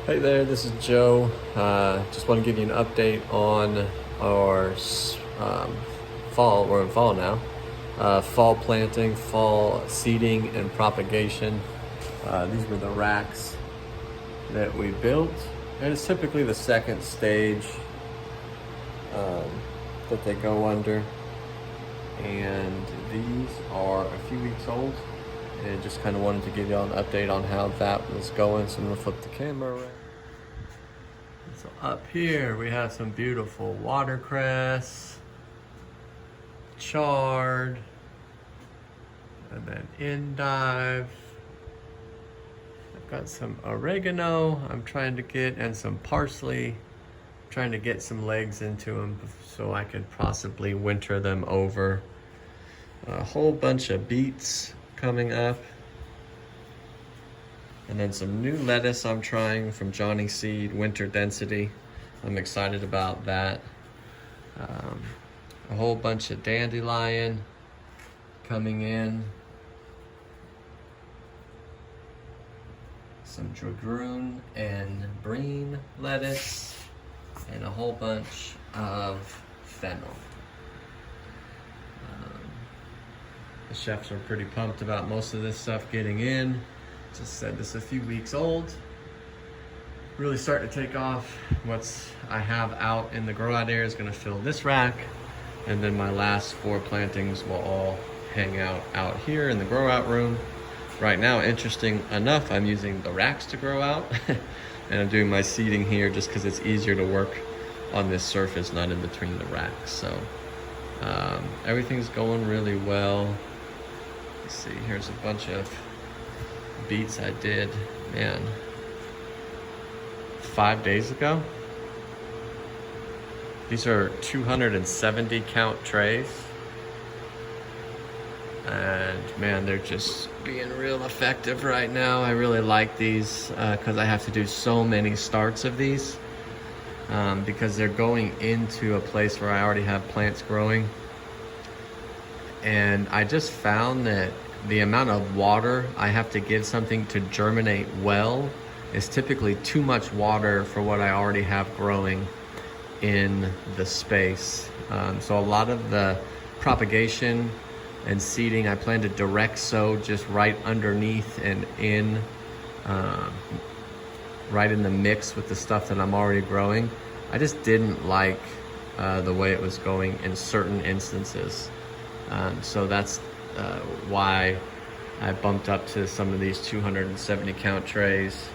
Hey there, this is Joe. Just want to give you an update on our fall. We're in fall now. Fall planting, fall seeding, and propagation. These were the racks that we built, and it's typically the second stage that they go under. And these are a few weeks old. And just kind of wanted to give y'all an update on how that was going. So I'm gonna flip the camera around. So up here we have some beautiful watercress, chard, and then endive. I've got some oregano I'm trying to get, and some parsley. I'm trying to get some legs into them so I could possibly winter them over. A whole bunch of beets coming up. And then some new lettuce I'm trying from Johnny Seed, Winter Density. I'm excited about that. A whole bunch of dandelion coming in. Some dragoon and breen lettuce. And a whole bunch of fennel. The chefs are pretty pumped about most of this stuff getting in. Just said this a few weeks old. Really starting to take off. What's I have out in the grow out area is gonna fill this rack. And then my last 4 plantings will all hang out here in the grow out room. Right now, interesting enough, I'm using the racks to grow out. And I'm doing my seeding here just because it's easier to work on this surface, not in between the racks. So everything's going really well. Let's see, here's a bunch of beets I did, man, 5 days ago. These are 270 count trays. And man, they're just being real effective right now. I really like these because I have to do so many starts of these because they're going into a place where I already have plants growing. And I just found that the amount of water I have to give something to germinate well is typically too much water for what I already have growing in the space. So a lot of the propagation and seeding, I plan to direct sow just right underneath and in, right in the mix with the stuff that I'm already growing. I just didn't like the way it was going in certain instances. So that's why I bumped up to some of these 270 count trays,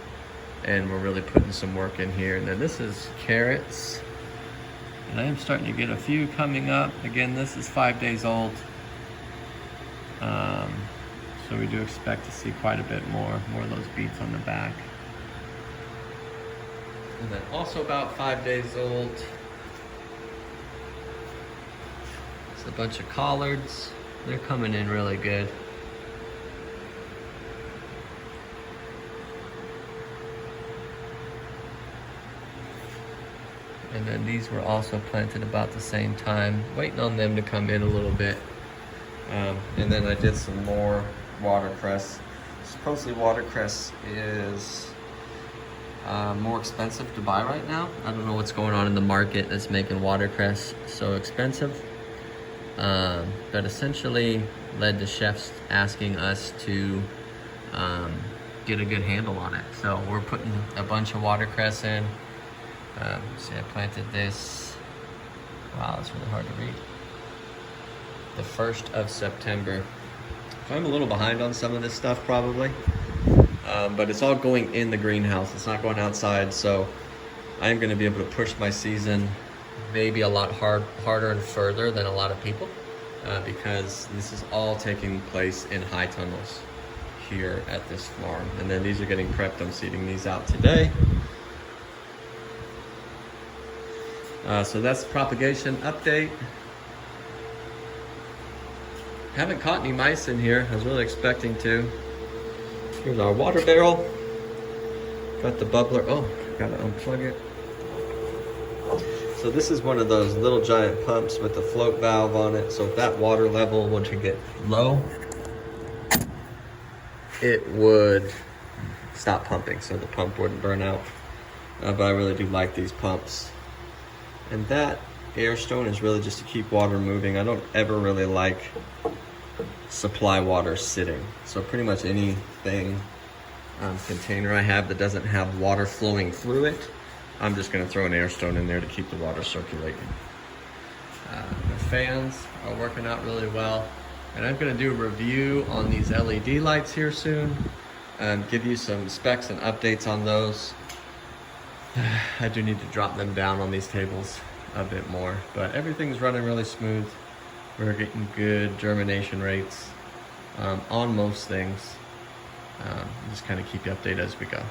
and we're really putting some work in here. And then this is carrots, and I am starting to get a few coming up. Again, this is 5 days old. So we do expect to see quite a bit more of those beets on the back. And then also about 5 days old, it's a bunch of collards. They're coming in really good. And then these were also planted about the same time, waiting on them to come in a little bit. And then I did some more watercress. Supposedly watercress is more expensive to buy right now. I don't know what's going on in the market that's making watercress so expensive. But essentially led to chefs asking us to get a good handle on it. So we're putting a bunch of watercress in. See, I planted this, wow, it's really hard to read, the 1st of September. So I'm a little behind on some of this stuff probably, but it's all going in the greenhouse. It's not going outside, so I'm gonna be able to push my season maybe a lot harder and further than a lot of people because this is all taking place in high tunnels here at this farm. And then these are getting prepped. I'm seeding these out today. So that's the propagation update. Haven't caught any mice in here. I was really expecting to. Here's our water barrel. Got the bubbler. Oh, gotta unplug it. So this is one of those little giant pumps with the float valve on it. So if that water level were to get low, it would stop pumping, so the pump wouldn't burn out. but I really do like these pumps. And that air stone is really just to keep water moving. I don't ever really like supply water sitting. So pretty much anything container I have that doesn't have water flowing through it, I'm just gonna throw an air stone in there to keep the water circulating. The fans are working out really well. And I'm gonna do a review on these LED lights here soon and give you some specs and updates on those. I do need to drop them down on these tables a bit more, but everything's running really smooth. We're getting good germination rates on most things. Just kind of keep you updated as we go.